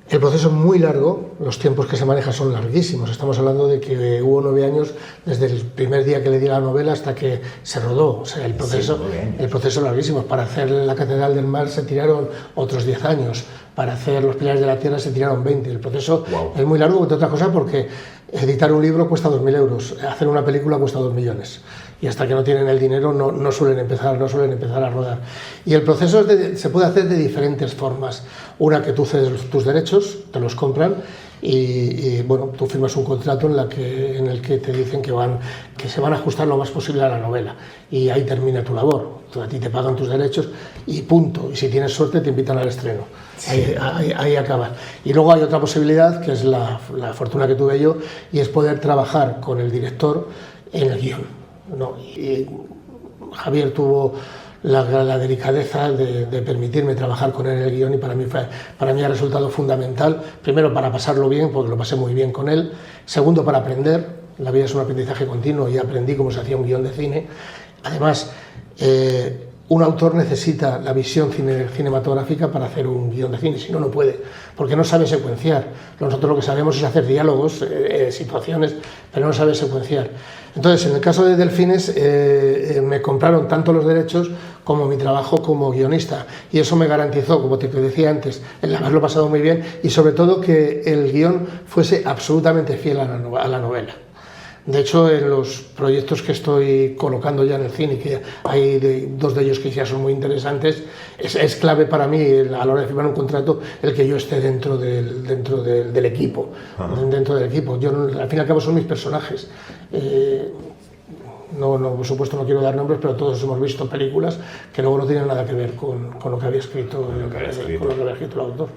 [SPEAKER 2] El proceso es muy largo, los tiempos que se manejan son larguísimos. Estamos hablando de que hubo 9 años desde el primer día que le di la novela hasta que se rodó. O sea, el proceso es larguísimo. Para hacer la Catedral del Mar se tiraron otros 10 años. Para hacer Los Pilares de la Tierra se tiraron 20. El proceso es muy largo, entre otras cosas, porque editar un libro cuesta 2.000 euros, hacer una película cuesta 2 millones. Y hasta que no tienen el dinero no suelen empezar a rodar. Y el proceso se puede hacer de diferentes formas. Una, que tú cedes tus derechos, te los compran y bueno, tú firmas un contrato en el que te dicen que se van a ajustar lo más posible a la novela. Y ahí termina tu labor. A ti te pagan tus derechos y punto. Y si tienes suerte te invitan al estreno. Sí. Ahí acabas. Y luego hay otra posibilidad, que es la fortuna que tuve yo, y es poder trabajar con el director en el guión. No, y Javier tuvo la delicadeza de permitirme trabajar con él en el guión y para mí ha resultado fundamental, primero para pasarlo bien, porque lo pasé muy bien con él, segundo para aprender, la vida es un aprendizaje continuo y aprendí cómo se hacía un guión de cine. Además, un autor necesita la visión cinematográfica para hacer un guión de cine, si no, no puede, porque no sabe secuenciar. Nosotros lo que sabemos es hacer diálogos, situaciones, pero no sabe secuenciar. Entonces, en el caso de Delfines, me compraron tanto los derechos como mi trabajo como guionista, y eso me garantizó, como te decía antes, el haberlo pasado muy bien y sobre todo que el guión fuese absolutamente fiel a la novela. De hecho, en los proyectos que estoy colocando ya en el cine, que hay 2 de ellos que ya son muy interesantes, es clave para mí a la hora de firmar un contrato el que yo esté dentro del equipo. Dentro del equipo. Yo, al fin y al cabo, son mis personajes. Por supuesto no quiero dar nombres, pero todos hemos visto películas que luego no tienen nada que ver con lo que había escrito el autor.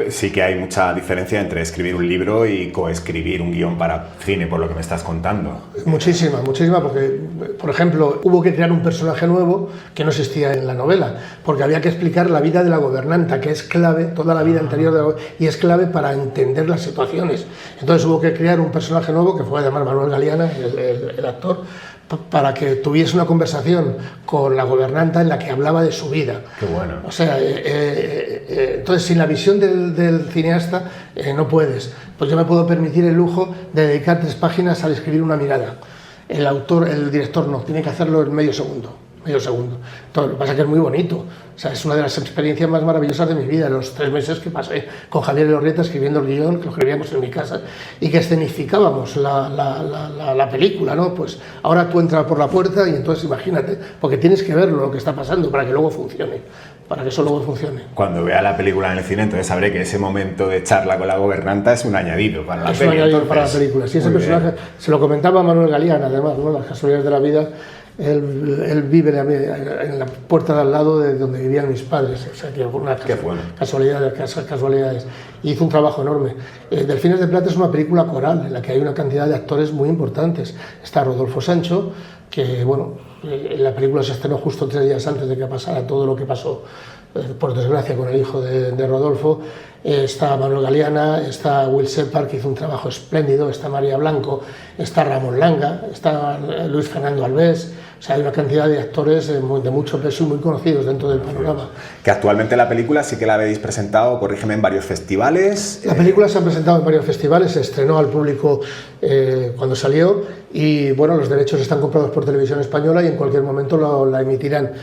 [SPEAKER 1] Sí que hay mucha diferencia entre escribir un libro y coescribir un guión para cine, por lo que me estás contando.
[SPEAKER 2] Muchísima, porque, por ejemplo, hubo que crear un personaje nuevo que no existía en la novela, porque había que explicar la vida de la gobernanta, que es clave, toda la vida anterior y es clave para entender las situaciones. Entonces hubo que crear un personaje nuevo, que fue además Manuel Galeana, el actor, para que tuviese una conversación con la gobernanta en la que hablaba de su vida.
[SPEAKER 1] Qué bueno.
[SPEAKER 2] O sea, entonces sin la visión del cineasta no puedes. Pues yo me puedo permitir el lujo de dedicar 3 páginas al escribir una mirada. El director no, tiene que hacerlo en medio segundo. Entonces, lo que pasa es que es muy bonito. O sea, es una de las experiencias más maravillosas de mi vida, los 3 meses que pasé con Javier Elorrieta escribiendo el guión, que lo escribíamos en mi casa, y que escenificábamos la película, ¿no? Pues ahora tú entras por la puerta y entonces imagínate, porque tienes que verlo, lo que está pasando, para que luego funcione. Para que eso luego funcione.
[SPEAKER 1] Cuando vea la película en el cine, entonces sabré que ese momento de charla con la gobernanta es un añadido para la película. Es un añadido
[SPEAKER 2] para la película. Sí, ese personaje se lo comentaba a Manuel Galeana, además, ¿no? Las casualidades de la vida. Él vive en la puerta de al lado de donde vivían mis padres, o sea que por una casualidades. Y hizo un trabajo enorme. Delfines de Plata es una película coral en la que hay una cantidad de actores muy importantes. Está Rodolfo Sancho, que bueno, la película se estrenó justo 3 días antes de que pasara todo lo que pasó, por desgracia, con el hijo de Rodolfo. Está Manuel Galeana, está Will Shepard, que hizo un trabajo espléndido, está María Blanco, está Ramón Langa, está Luis Fernando Alves. O sea, hay una cantidad de actores de mucho peso y muy conocidos dentro del panorama.
[SPEAKER 1] Que actualmente la película sí que la habéis presentado, corrígeme, en varios festivales.
[SPEAKER 2] La película se ha presentado en varios festivales, se estrenó al público cuando salió y bueno, los derechos están comprados por Televisión Española y en cualquier momento la emitirán.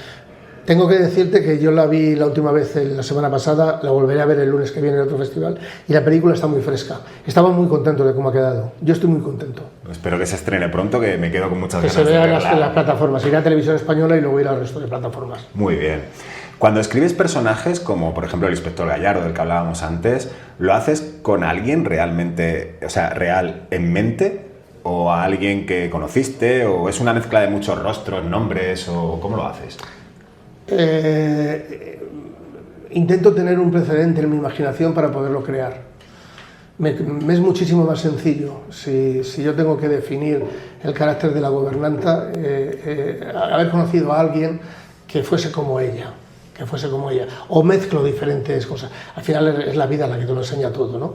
[SPEAKER 2] Tengo que decirte que yo la vi la última vez la semana pasada, la volveré a ver el lunes que viene en otro festival, y la película está muy fresca. Estaba muy contento de cómo ha quedado. Yo estoy muy contento.
[SPEAKER 1] Espero que se estrene pronto, que me quedo con muchas ganas
[SPEAKER 2] de verla. Que se vea en
[SPEAKER 1] las
[SPEAKER 2] plataformas, iré a Televisión Española y luego ir al resto de plataformas.
[SPEAKER 1] Muy bien. Cuando escribes personajes, como por ejemplo el Inspector Gallardo, del que hablábamos antes, ¿lo haces con alguien realmente, o sea, real en mente? ¿O a alguien que conociste? ¿O es una mezcla de muchos rostros, nombres? ¿O cómo lo haces?
[SPEAKER 2] Intento tener un precedente en mi imaginación para poderlo crear. Me es muchísimo más sencillo si yo tengo que definir el carácter de la gobernanta, haber conocido a alguien que fuese como ella, o mezclo diferentes cosas. Al final es la vida la que te lo enseña todo, ¿no?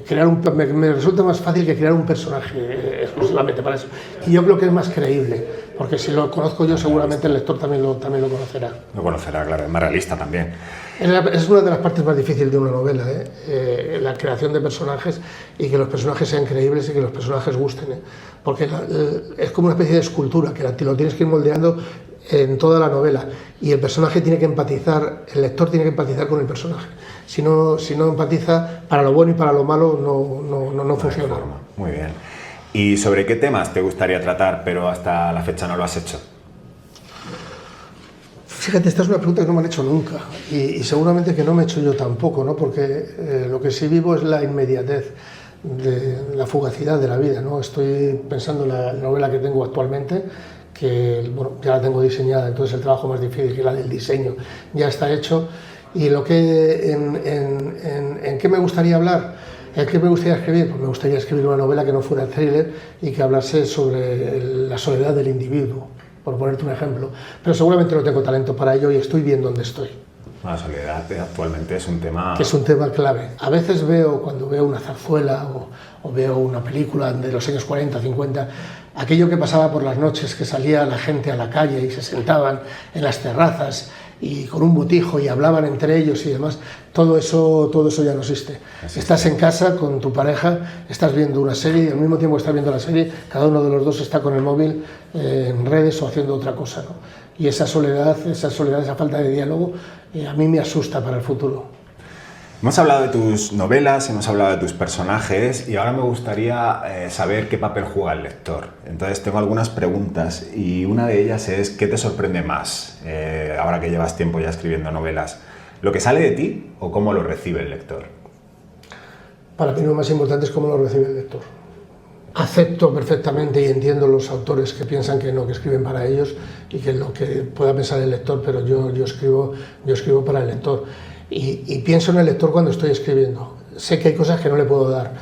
[SPEAKER 2] Me resulta más fácil que crear un personaje exclusivamente para eso. Y yo creo que es más creíble, porque si lo conozco yo, seguramente el lector también lo conocerá.
[SPEAKER 1] Lo conocerá, claro, es más realista también.
[SPEAKER 2] Es una de las partes más difíciles de una novela, la creación de personajes, y que los personajes sean creíbles y que los personajes gusten, porque es como una especie de escultura que lo tienes que ir moldeando en toda la novela, y el personaje tiene que empatizar, el lector tiene que empatizar con el personaje. Si no empatiza, para lo bueno y para lo malo no funciona.
[SPEAKER 1] Muy bien. ¿Y sobre qué temas te gustaría tratar, pero hasta la fecha no lo has hecho?
[SPEAKER 2] Fíjate, esta es una pregunta que no me han hecho nunca, y seguramente que no me he hecho yo tampoco, ¿no? Porque lo que sí vivo es la inmediatez, de la fugacidad de la vida, ¿no? Estoy pensando en la novela que tengo actualmente, que bueno, ya la tengo diseñada, entonces el trabajo más difícil, que es la del diseño, ya está hecho. Y en qué me gustaría hablar, en qué me gustaría escribir, pues me gustaría escribir una novela que no fuera thriller y que hablase sobre la soledad del individuo, por ponerte un ejemplo. Pero seguramente no tengo talento para ello y estoy bien donde estoy.
[SPEAKER 1] La soledad actualmente es un tema...
[SPEAKER 2] Que es un tema clave. A veces cuando veo una zarzuela o veo una película de los años 40, 50, aquello que pasaba por las noches, que salía la gente a la calle y se sentaban en las terrazas y con un botijo y hablaban entre ellos y demás, todo eso ya no existe. Estás en casa con tu pareja, estás viendo una serie y al mismo tiempo que estás viendo la serie, cada uno de los dos está con el móvil en redes o haciendo otra cosa, ¿no? Y esa soledad, esa falta de diálogo, a mí me asusta para el futuro.
[SPEAKER 1] Hemos hablado de tus novelas, hemos hablado de tus personajes y ahora me gustaría saber qué papel juega el lector. Entonces tengo algunas preguntas y una de ellas es ¿qué te sorprende más ahora que llevas tiempo ya escribiendo novelas? ¿Lo que sale de ti o cómo lo recibe el lector?
[SPEAKER 2] Para mí lo más importante es cómo lo recibe el lector. Acepto perfectamente y entiendo los autores que piensan que no, que escriben para ellos y que lo que pueda pensar el lector, pero yo escribo para el lector. Y pienso en el lector cuando estoy escribiendo. Sé que hay cosas que no le puedo dar,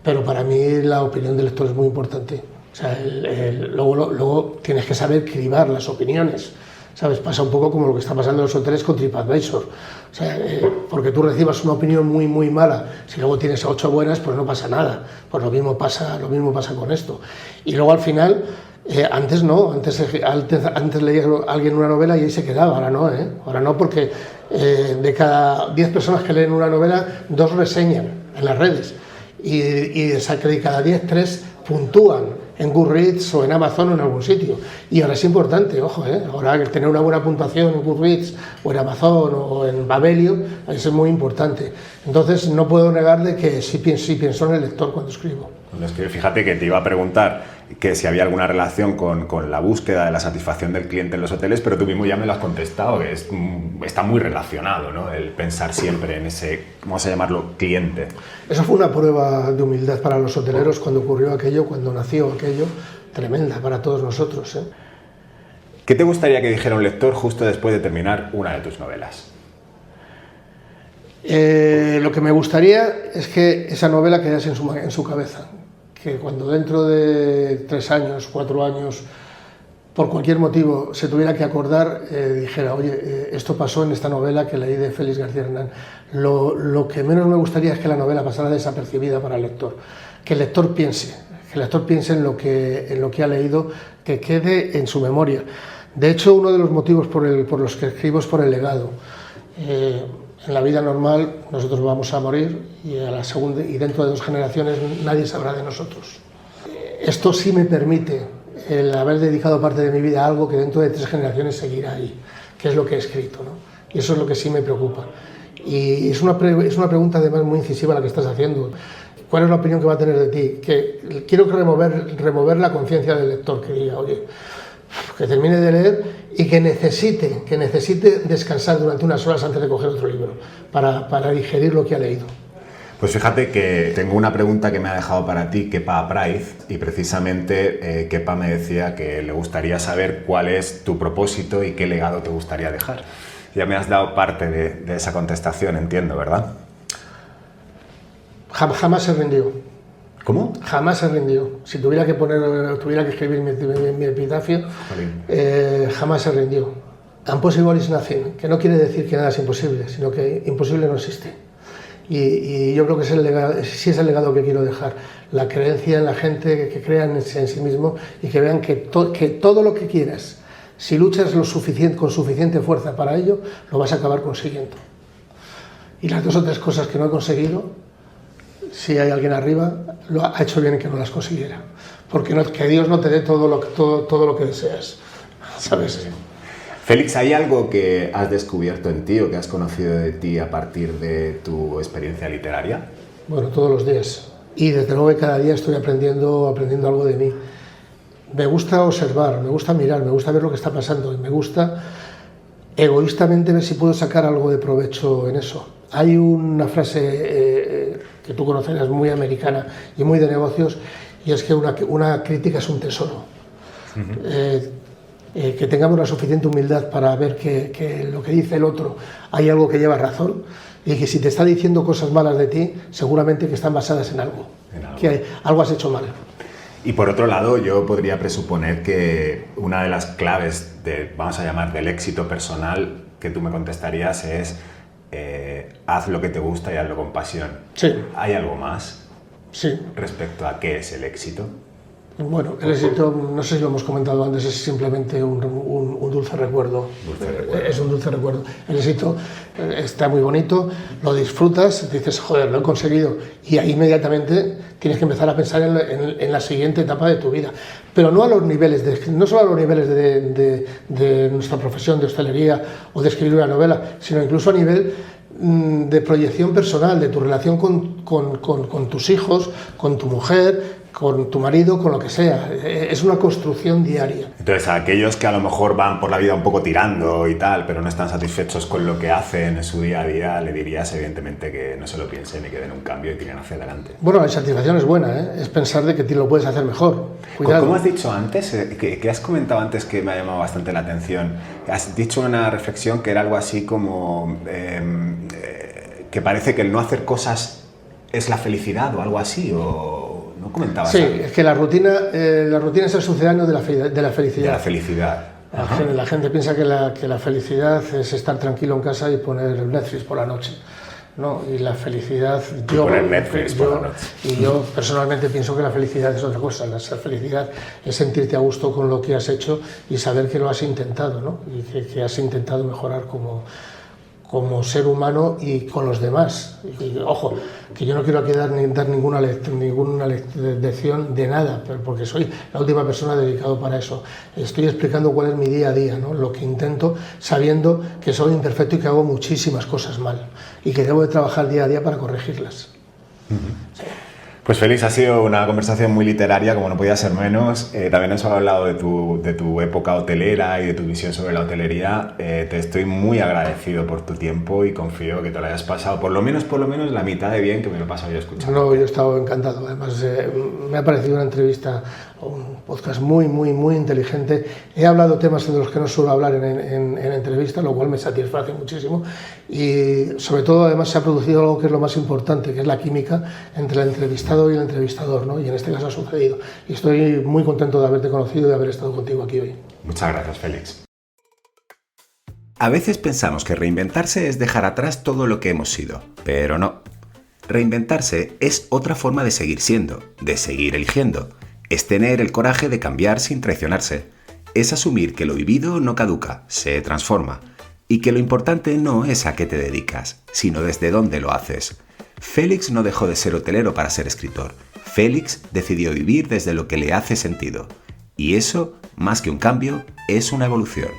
[SPEAKER 2] pero para mí la opinión del lector es muy importante. O sea, luego tienes que saber cribar las opiniones, ¿sabes? Pasa un poco como lo que está pasando en los hoteles con TripAdvisor. O sea, porque tú recibas una opinión muy, muy mala, si luego tienes 8 buenas, pues no pasa nada. Pues lo mismo pasa con esto. Y luego al final... antes no, antes leía a alguien una novela y ahí se quedaba, ahora no, ahora no, porque de cada 10 personas que leen una novela, 2 reseñan en las redes y de cada 10, 3 puntúan en Goodreads o en Amazon o en algún sitio. Y ahora es importante, ojo, ahora tener una buena puntuación en Goodreads o en Amazon o en Babelio es muy importante. Entonces no puedo negar de que sí pienso en el lector cuando escribo.
[SPEAKER 1] Fíjate que te iba a preguntar que si había alguna relación con la búsqueda de la satisfacción del cliente en los hoteles, pero tú mismo ya me lo has contestado, que está muy relacionado, ¿no? El pensar siempre en ese, vamos a llamarlo, cliente.
[SPEAKER 2] Eso fue una prueba de humildad para los hoteleros cuando ocurrió aquello, cuando nació aquello, tremenda para todos nosotros, ¿eh?
[SPEAKER 1] ¿Qué te gustaría que dijera un lector justo después de terminar una de tus novelas?
[SPEAKER 2] Lo que me gustaría es que esa novela quedase en su cabeza, que cuando dentro de 3 años, 4 años, por cualquier motivo se tuviera que acordar, dijera, oye, esto pasó en esta novela que leí de Félix García Hernán. Lo que menos me gustaría es que la novela pasara desapercibida para el lector, que el lector piense en lo que ha leído, que quede en su memoria. De hecho, uno de los motivos por los que escribo es por el legado. En la vida normal nosotros vamos a morir y dentro de 2 generaciones nadie sabrá de nosotros. Esto sí me permite el haber dedicado parte de mi vida a algo que dentro de 3 generaciones seguirá ahí. qué es lo que he escrito, ¿no? Y eso es lo que sí me preocupa. Y es una pregunta además muy incisiva la que estás haciendo. ¿Cuál es la opinión que va a tener de ti? Que quiero remover la conciencia del lector, que diga, oye, que termine de leer y que necesite descansar durante unas horas antes de coger otro libro para digerir lo que ha leído.
[SPEAKER 1] Pues fíjate que tengo una pregunta que me ha dejado para ti Kepa Apraiz, y precisamente Kepa me decía que le gustaría saber cuál es tu propósito y qué legado te gustaría dejar. Ya me has dado parte de esa contestación, entiendo, ¿verdad?
[SPEAKER 2] Jamás se rindió.
[SPEAKER 1] ¿Cómo?
[SPEAKER 2] Jamás se rindió. Si tuviera que escribir mi epitafio, jamás se rindió. Impossible is nothing, que no quiere decir que nada es imposible, sino que imposible no existe. Y yo creo que sí es el legado que quiero dejar. La creencia en la gente, que crean en sí mismo y que vean que todo lo que quieras, si luchas con suficiente fuerza para ello, lo vas a acabar consiguiendo. Y las 2 o 3 cosas que no he conseguido, si hay alguien arriba, lo ha hecho bien que no las consiguiera. Porque que Dios no te dé todo lo que deseas, ¿sabes?
[SPEAKER 1] Félix, ¿hay algo que has descubierto en ti o que has conocido de ti a partir de tu experiencia literaria?
[SPEAKER 2] Bueno, todos los días. Y desde luego que cada día estoy aprendiendo algo de mí. Me gusta observar, me gusta mirar, me gusta ver lo que está pasando y me gusta egoístamente ver si puedo sacar algo de provecho en eso. Hay una frase que tú conocerás, muy americana y muy de negocios, y es que una crítica es un tesoro. Que tengamos la suficiente humildad para ver que lo que dice el otro hay algo que lleva razón, y que si te está diciendo cosas malas de ti, seguramente que están basadas en algo. Que algo has hecho mal.
[SPEAKER 1] Y por otro lado, yo podría presuponer que una de las claves vamos a llamar, del éxito personal que tú me contestarías es haz lo que te gusta y hazlo con pasión.
[SPEAKER 2] Sí.
[SPEAKER 1] ¿Hay algo más?
[SPEAKER 2] Sí.
[SPEAKER 1] Respecto a qué es el éxito.
[SPEAKER 2] Bueno, el éxito, no sé si lo hemos comentado antes, es simplemente un dulce recuerdo. Es un dulce recuerdo. El éxito está muy bonito, lo disfrutas, dices, joder, lo he conseguido, y ahí inmediatamente tienes que empezar a pensar en la siguiente etapa de tu vida. Pero no a los niveles, no solo a los niveles de nuestra profesión de hostelería o de escribir una novela, sino incluso a nivel de proyección personal, de tu relación con tus hijos, con tu mujer, con tu marido, con lo que sea. Es una construcción diaria.
[SPEAKER 1] Entonces, a aquellos que a lo mejor van por la vida un poco tirando y tal, pero no están satisfechos con lo que hacen en su día a día, le dirías evidentemente que no se lo piensen y que den un cambio y tiren hacia adelante.
[SPEAKER 2] Bueno, la satisfacción es buena, ¿eh? Es pensar de que lo puedes hacer mejor. Cuidado.
[SPEAKER 1] ¿Cómo has dicho antes? Que has comentado antes que me ha llamado bastante la atención. Has dicho una reflexión que era algo así como que parece que el no hacer cosas es la felicidad o algo así, o... ¿No comentabas?
[SPEAKER 2] Sí, algo? Es que la rutina es el sucedáneo de la felicidad. De
[SPEAKER 1] la felicidad.
[SPEAKER 2] La gente piensa que la felicidad es estar tranquilo en casa y poner Netflix por la noche. No, y la felicidad...
[SPEAKER 1] poner Netflix por la noche.
[SPEAKER 2] Y yo personalmente pienso que la felicidad es otra cosa. La felicidad es sentirte a gusto con lo que has hecho y saber que lo has intentado, ¿no? Y que has intentado mejorar como ser humano y con los demás. Y, ojo, que yo no quiero aquí dar ninguna lección de nada, porque soy la última persona dedicada para eso. Estoy explicando cuál es mi día a día, ¿no? Lo que intento, sabiendo que soy imperfecto y que hago muchísimas cosas mal y que debo de trabajar día a día para corregirlas. Sí.
[SPEAKER 1] Pues Félix, ha sido una conversación muy literaria, como no podía ser menos. También nos has hablado de tu época hotelera y de tu visión sobre la hotelería. Te estoy muy agradecido por tu tiempo y confío que te lo hayas pasado por lo menos la mitad de bien que me lo he pasado yo escuchando.
[SPEAKER 2] No, yo he estado encantado. Además, me ha parecido una entrevista, un podcast muy inteligente. He hablado temas de los que no suelo hablar en entrevistas, lo cual me satisface muchísimo. Y sobre todo, además, se ha producido algo que es lo más importante, que es la química entre el entrevistado y el entrevistador, ¿no? Y en este caso ha sucedido. Y estoy muy contento de haberte conocido y de haber estado contigo aquí hoy.
[SPEAKER 1] Muchas gracias, Félix. A veces pensamos que reinventarse es dejar atrás todo lo que hemos sido, pero no. Reinventarse es otra forma de seguir siendo, de seguir eligiendo. Es tener el coraje de cambiar sin traicionarse. Es asumir que lo vivido no caduca, se transforma. Y que lo importante no es a qué te dedicas, sino desde dónde lo haces. Félix no dejó de ser hotelero para ser escritor. Félix decidió vivir desde lo que le hace sentido. Y eso, más que un cambio, es una evolución.